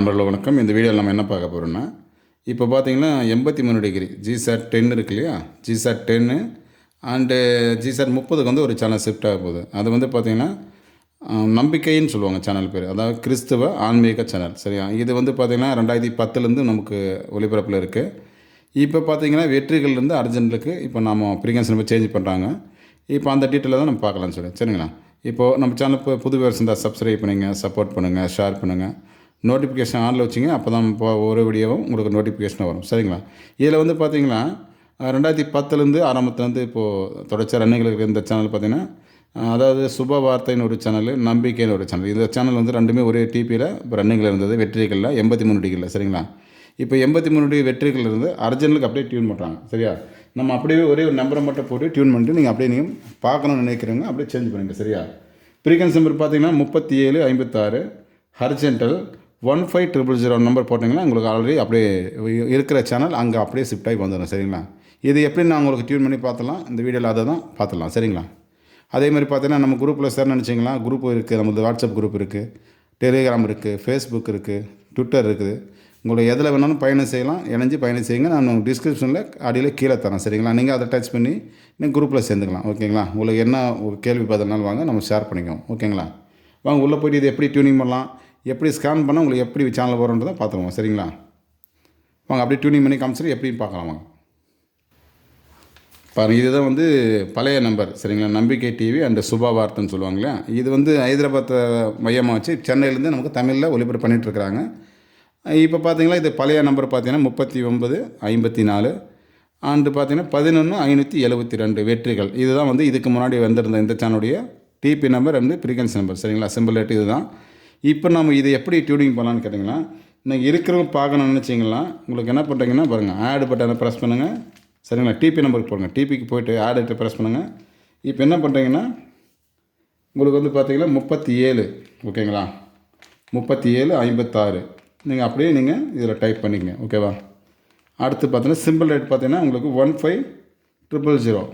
நண்பர்கள் வணக்கம். இந்த வீடியோவில் நம்ம என்ன பார்க்க போகிறோம்னா, இப்போ பார்த்தீங்கன்னா 83 டிகிரி ஜிசாட் 10 இருக்கு இல்லையா, ஜிசாட் 10 அண்டு ஜிசாட் 30க்கு வந்து ஒரு சேனல் ஷிஃப்ட் ஆக போகுது. அது வந்து பார்த்திங்கன்னா நம்பிக்கைன்னு சொல்லுவாங்க சேனல் பேர், அதாவது கிறிஸ்துவ ஆன்மீக சேனல். சரியா, இது வந்து பார்த்திங்கன்னா 2010லேருந்து நமக்கு ஒளிபரப்பில் இருக்குது. இப்போ பார்த்திங்கன்னா வெற்றிகள்லேருந்து அர்ஜென்ட்டுக்கு இப்போ நம்ம ஃப்ரீக்வன்சி நம்ம சேஞ்ச் பண்ணுறாங்க. இப்போ அந்த டீட்டெயிலில் தான் நம்ம பார்க்கலாம்னு சொல்லி. சரிங்களா, இப்போது நம்ம சேனல் இப்போ புது வேர்ஸ் இருந்தால் சப்ஸ்கிரைப் பண்ணுங்கள், சப்போர்ட் பண்ணுங்கள், ஷேர் பண்ணுங்கள், நோட்டிஃபிகேஷன் ஆனில் வச்சிங்க. அப்போ தான் இப்போ ஒரு வீடியோவும் உங்களுக்கு நோட்டிஃபிகேஷன் வரும். சரிங்களா, இதில் வந்து பார்த்திங்கன்னா 2010லேருந்து ஆரம்பத்துலேருந்து இப்போது தொடர்ச்சியாக ரன்னிங்களுக்கு இந்த சேனல் பார்த்திங்கன்னா, அதாவது சுப வார்த்தைன்னு ஒரு சேனல், நம்பிக்கைன்னு ஒரு சேனல். இந்த சேனல் வந்து ரெண்டுமே ஒரே டிபியில் இப்போ ரன்னிங்கில் இருந்தது. வெற்றிகளில் 83 டிகிரியில். சரிங்களா, இப்போ 83 டிகிரி வெற்றிகள் இருந்து அர்ஜென்ட்டுக்கு அப்படியே டியூன் பண்ணுறாங்க. சரியா, நம்ம அப்படியே ஒரே ஒரு நம்பரை மட்டும் போட்டு டியூன் பண்ணிட்டு நீங்கள் அப்படியே நீங்கள் பார்க்கணும்னு நினைக்கிறவங்க அப்படியே சேஞ்ச் பண்ணிங்க. சரியா, ஃப்ரீக்வன்சி நம்பர் பார்த்தீங்கன்னா 3756 ஹர்ஜென்டல் 15000 நம்பர் போட்டிங்கன்னா உங்களுக்கு ஆல்ரெடி அப்படியே இருக்கிற சேனல் அங்கே அப்படியே ஷிஃப்ட் ஆகி வந்துடும். சரிங்களா, இது எப்படி நான் உங்களுக்கு டியூன் பண்ணி பார்த்துலாம், இந்த வீடியோவில் அதை தான் பார்த்துலாம். சரிங்களா, அதே மாதிரி பார்த்தீங்கன்னா நம்ம குரூப்பில் சேரணும்னு நினச்சிங்களா, குரூப் இருக்குது, நம்மளது வாட்ஸ்அப் குரூப் இருக்குது, டெலிகிராம் இருக்குது, ஃபேஸ்புக் இருக்குது, ட்விட்டர் இருக்குது. உங்களுக்கு எதில் வேணாலும் பயணம் செய்யலாம், இணைஞ்சு பயணம் செய்யுங்க. நான் டிஸ்கிரிப்ஷனில் அடியில் கீழே தரேன். சரிங்களா, நீங்கள் அதை டச் பண்ணி நீங்கள் குரூப்பில் சேர்ந்துக்கலாம். ஓகேங்களா, உங்களுக்கு என்ன ஒரு கேள்வி பதினாலும் வாங்க, நம்ம ஷேர் பண்ணிக்குவோம். ஓகேங்களா, வாங்க உள்ளே போய்ட்டு இது எப்படி டியூனிங் பண்ணலாம், எப்படி ஸ்கேன் பண்ணால் உங்களுக்கு எப்படி சேனல் வரும்ன்றதை பார்த்துருவோம். சரிங்களா, வாங்க அப்படியே டியூனிங் பண்ணி காமிச்சிட்டு எப்படின்னு பார்க்கலாம். வாங்க பாருங்கள், இதுதான் வந்து பழைய நம்பர். சரிங்களா, நம்பிக்கை டிவி அண்டு சுபா வார்த்தைன்னு சொல்லுவாங்க இல்லையா. இது வந்து ஹைதராபாத்தை மையமாக வச்சு சென்னையிலேருந்து நமக்கு தமிழில் ஒளிபரப்பு பண்ணிகிட்ருக்குறாங்க. இப்போ பார்த்தீங்கன்னா இது பழைய நம்பர் பார்த்தீங்கன்னா 3954 அண்டு பார்த்தீங்கன்னா 11572 வெற்றிகள். இதுதான் வந்து இதுக்கு முன்னாடி வந்திருந்த இந்த சேனலுடைய DP number and frequency number. சரிங்களா, சிம்பிள் ரேட் இது தான். இப்போ நம்ம இதை எப்படி டியூனிங் பண்ணலான்னு கேட்டிங்கன்னா, நீங்கள் இருக்கிறவங்க பார்க்கணும்னு நினச்சிங்களா, உங்களுக்கு என்ன பண்ணுறீங்கன்னா பாருங்கள், ஆட் பட்டனை ப்ரெஸ் பண்ணுங்கள். சரிங்களா, டிபி நம்பருக்கு போடுங்க. டிபிக்கு போய்ட்டு ஆட் ப்ரெஸ் பண்ணுங்கள். இப்போ என்ன பண்ணுறீங்கன்னா உங்களுக்கு வந்து பார்த்தீங்கன்னா 37, ஓகேங்களா, 3756 நீங்கள் அப்படியே நீங்கள் இதில் டைப் பண்ணிக்கங்க. ஓகேவா, அடுத்து பார்த்தீங்கன்னா சிம்பிள் ரேட் பார்த்தீங்கன்னா உங்களுக்கு 15000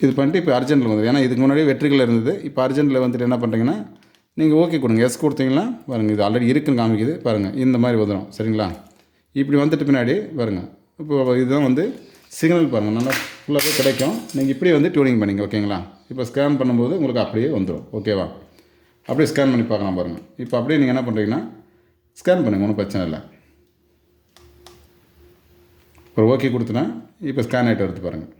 இது பண்ணிட்டு இப்போ அர்ஜென்ட்டில் வந்து, ஏன்னா இதுக்கு முன்னாடி வெற்றிகள் இருந்தது. இப்போ அர்ஜென்ட்டில் வந்துட்டு என்ன பண்ணுறீங்கன்னா நீங்கள் ஓகே கொடுங்க, எஸ் கொடுத்தீங்கன்னா பாருங்கள், இது ஆல்ரெடி இருக்குன்னு காமிக்குது பாருங்கள், இந்த மாதிரி வந்துடும். சரிங்களா, இப்படி வந்துட்டு பின்னாடி பாருங்கள், இப்போ இதுதான் வந்து சிக்னல் பாருங்கள், நல்லா ஃபுல்லாகவே கிடைக்கும். நீங்கள் இப்படியே வந்து டியூனிங் பண்ணிங்க. ஓகேங்களா, இப்போ ஸ்கேன் பண்ணும்போது உங்களுக்கு அப்படியே வந்துடும். ஓகேவா, அப்படியே ஸ்கேன் பண்ணி பார்க்கலாம் பாருங்கள். இப்போ அப்படியே நீங்கள் என்ன பண்ணுறீங்கன்னா ஸ்கேன் பண்ணுங்கள், ஒன்றும் பிரச்சனை இல்லை. ஒரு ஓகே கொடுத்தனா இப்போ ஸ்கேன் ஆகிட்டு எடுத்து பாருங்கள்.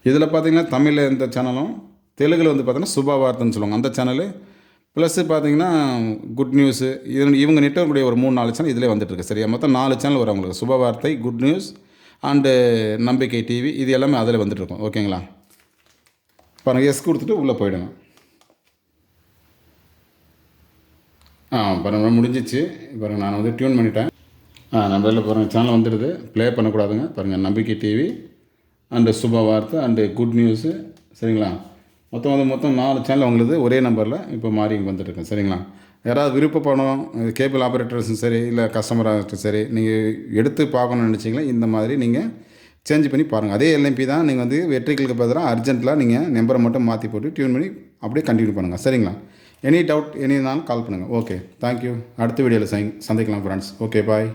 இதில் பார்த்தீங்கன்னா தமிழில் எந்த சேனலும், தெலுங்கில் வந்து பார்த்தீங்கன்னா சுபா வார்த்தைன்னு சொல்லுவாங்க அந்த சேனலு, ப்ளஸ்ஸு பார்த்தீங்கன்னா குட் நியூஸு, இவங்க நெட்வொர்க்குடைய ஒரு 3-4 சேனல் இதிலே வந்துட்டுருக்கு. சரியா, மொத்தம் 4 சேனல் வரும் உங்களுக்கு. சுப வார்த்தை, குட் நியூஸ் அண்டு நம்பிக்கை டிவி, இது எல்லாமே அதில் வந்துட்டுருக்கும். ஓகேங்களா, பாருங்கள், எஸ் கொடுத்துட்டு உள்ளே போயிடுங்க. பாருங்கள் முடிஞ்சிச்சு. பாருங்கள் நான் வந்து டியூன் பண்ணிட்டேன். நம்ம இதில் பாருங்கள் சேனல் வந்துடுது. ப்ளே பண்ணக்கூடாதுங்க. பாருங்கள், நம்பிக்கை டிவி அண்டு சுப வார்த்தை அண்டு குட் நியூஸு. சரிங்களா, மொத்தம் 4 சேனல் அவங்களுக்கு ஒரே நம்பரில் இப்போ மாறி வந்துட்டுருக்கேன். சரிங்களா, யாராவது விருப்பப்படும் கேபிள் ஆப்ரேட்டர்ஸும் சரி, இல்லை கஸ்டமராகட்டும் சரி, நீங்கள் எடுத்து பார்க்கணுன்னு நினச்சிங்களா இந்த மாதிரி நீங்கள் சேஞ்ச் பண்ணி பாருங்கள். அதே எல்எம்பி தான். நீங்கள் வந்து வெற்றிகளுக்கு பதிலாக அர்ஜென்ட்டில் நீங்கள் நம்பரை மட்டும் மாற்றி போட்டு டியூன் பண்ணி அப்படியே கண்டினியூ பண்ணுங்கள். சரிங்களா, எனி டவுட் எனி நாள் கால் பண்ணுங்கள். Okay, thank you. அடுத்த வீடியோவில் சந்திக்கலாம் ஃப்ரெண்ட்ஸ். ஓகே, பாய்.